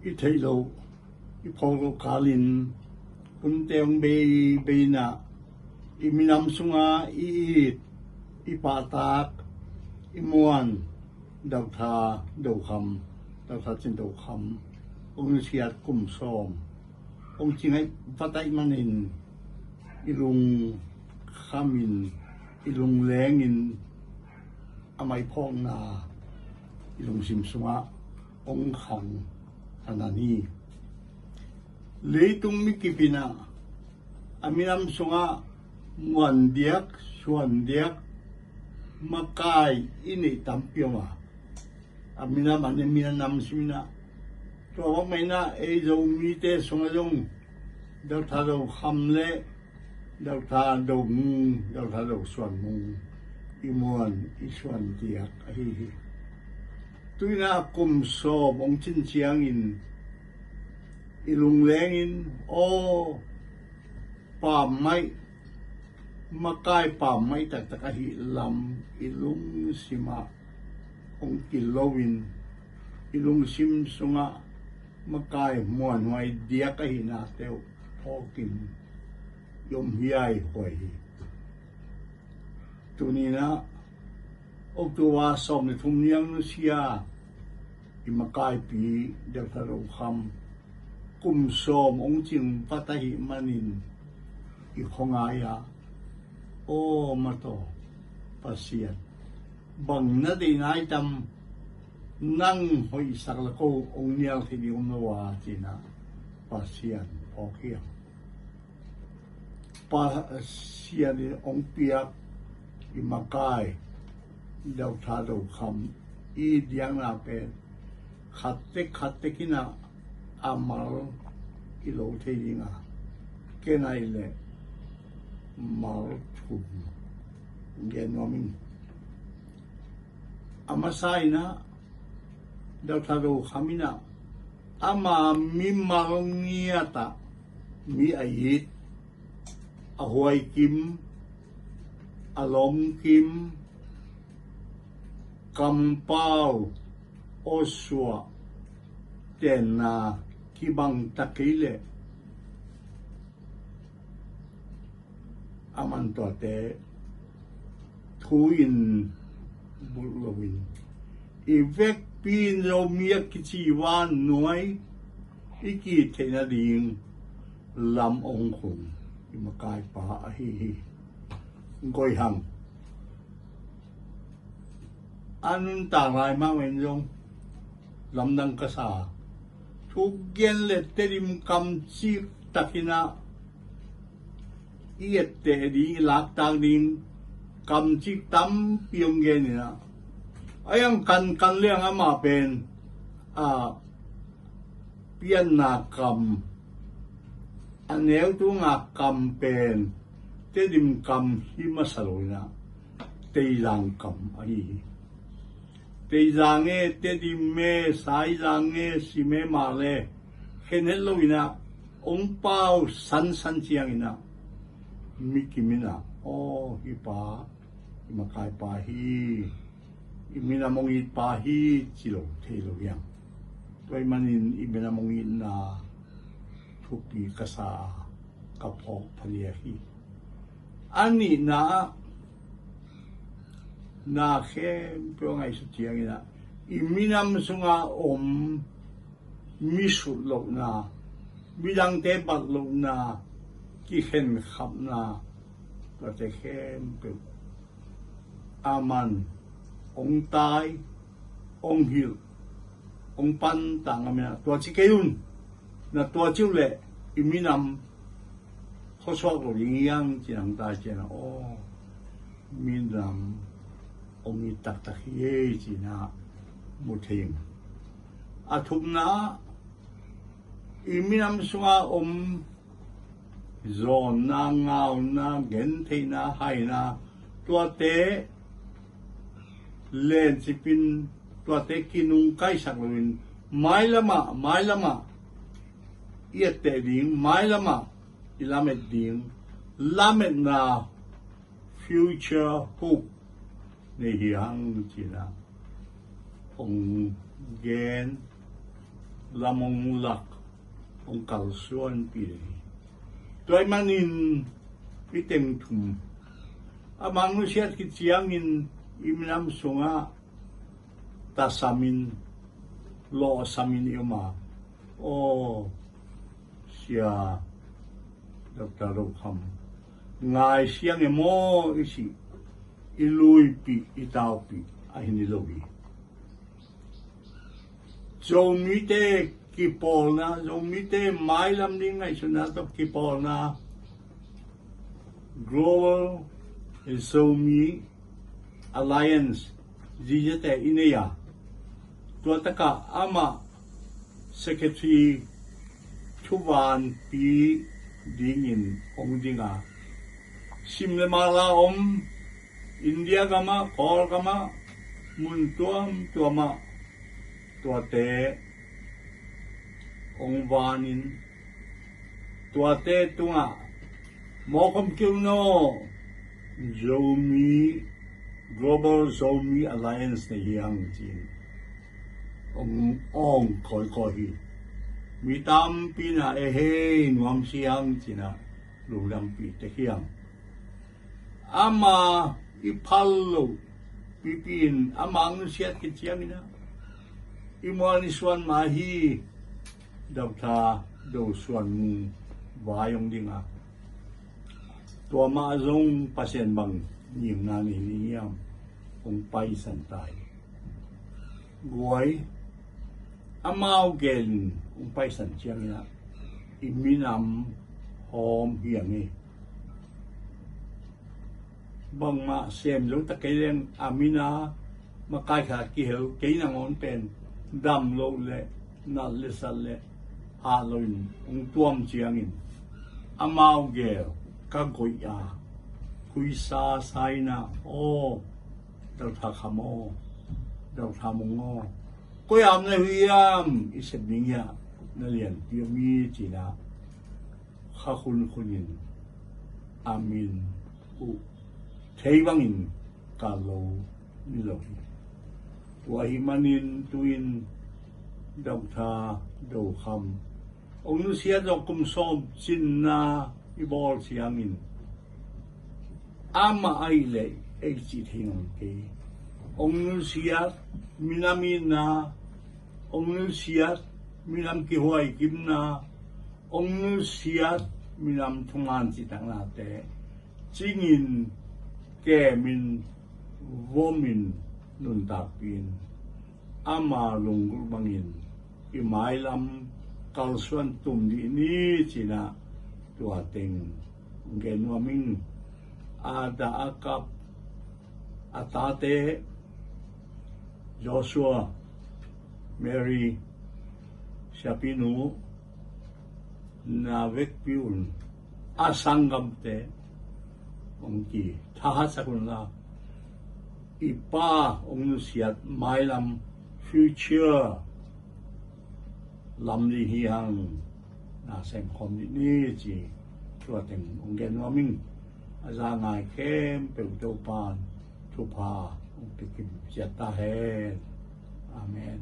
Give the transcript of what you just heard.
i theilo i polo kalin kun teong be na i minam sunga i patak i muan daw tha daw tha chin daw kham ong siat kum som ong chingai patai manin ilung khamin ilung lengin amai phong na ilung sim sunga ong khang anani leitung mikipina aminam sunga muan diak suan diak makai ini tampioma aminam anemina nam simina to maina e zo mi te sunga jong dau tha do khamle dau tha do suan mung imuan isuan diak hi tuina kum so bong chin chiang in ilung lengin o pa mai makai pa mai tak hi lam ilung sima ong kilowin ilung sim sunga makai muan wai dia ka hi na teu hokin yom hiai hoi tunina o tuwa som ni thum niang nu sia i makai pi de tharo kham kum som ong ching patahi manin i khongaya o mato pasian bang na de nai tam nang hoi saklako ong nial thi di umwa china pasian okia pasian ong piak i makai dau tha dau kham i diang na pe khatte kina amal ilo the yinga kenai le mal thum genomin amasai na dau tha dau khamina ama mi malngiata mi ayit ahoy kim alom kim kampau oswa tena kibang takile aman tote thuin bulowin ivek pin lo mia kichiwan noi iki thena ding lam ong khun imakai pa hi ngoi hang anun ta lai ma wen jong lam dang ka sa thu gen le terim kam chi takina iet te di lak tang ding kam chi tam piong gen na ayang kan liang ama pen pian na kam aneu tu nga kam pen terim kam hi masaloina teilang kam ai teilange terim me sai lange sime male khenelloina ong pau san chiang ina mikimina o hi pa imakai pa hi imina mongi pa hi chilo thelo yang toy manin imina mongi na thupi kasa kapok phalia hi ani na khem pyo ngai su chiang ina iminam sunga misu lo na bilang te bat lo na ki khen khap na to te khem pyo aman ong tai ong hil ong pan tang amena to chi keun na to chiu le iminam khoswa lo yang chiang ta chena o minam ong i tak ye china muthing athum na iminam sunga zon na ngao na gen the na hai na to te len chipin to te kinung kai sakluin mai lama iet te ding mai lama ilamet ding lamet na future hope ni hiang china ong gen lamong lak ang kalsuan pili. Tuay manin piteng tum. Amang siya kitsiyangin iminam sunga tasamin lo samin ima o siya Dr. Rokham ngai siyang emo isi iluy pi itaw pi ahinilobi Zomite kipolna zomite mailam ding ngai sunato kipolna Global Zomi Alliance dijete ineya tuataka ama secretary Chuban pi dingin ongdinga simle mala India gama kol gama muntuam tuama tuate ongwanin tuate tunga mokom kilno Zomi Global Zomi Alliance na hiyang jin ong koi mi tam pina ehe nuam siyang jina lulam pi te hiyang ama ipallo pipin amang siyat kitsiyang ina imuan iswan mahi dabta do suan mu bayong dinga tua maazong pasien bang niyang nani niyam kung paisan tayo guay amaw gen kung paisan siyang ina iminam hom hiyang bang ma sem lo ta kailen amina makai kha ki hel ke na ngon pen dam lo le na le sal le ha lo ung tuam chiang in amao ge ka goi ya kui sa sai na o dal tha khamo dal tha mo ko yam na hiam isep ning ya na lian pi mi chi na kha khun khunin amin u Thevangin kalau nilo. Wahimanin tuin Dr. Rokham. Ông siya do kumsob sin na ibol siyangin. Ama aile exit hingon ke. Ông siya minamin na. Ông siya minam kihuay kim na. Ông siya minam tungan sitang nate. Singin kemin vomin nun tapin ama lunggul bangin imailam kalsuan tum di ini cina tuateng genwaming ada akap atate Joshua Mary Siapinu na vekpiun asanggamte ongki tahasakuna ipa ongnusiat mailam future lamli hiyang nasem kom ni chi tuateng onggen waming azangai kem peutopan tupa ongpikim siata he amen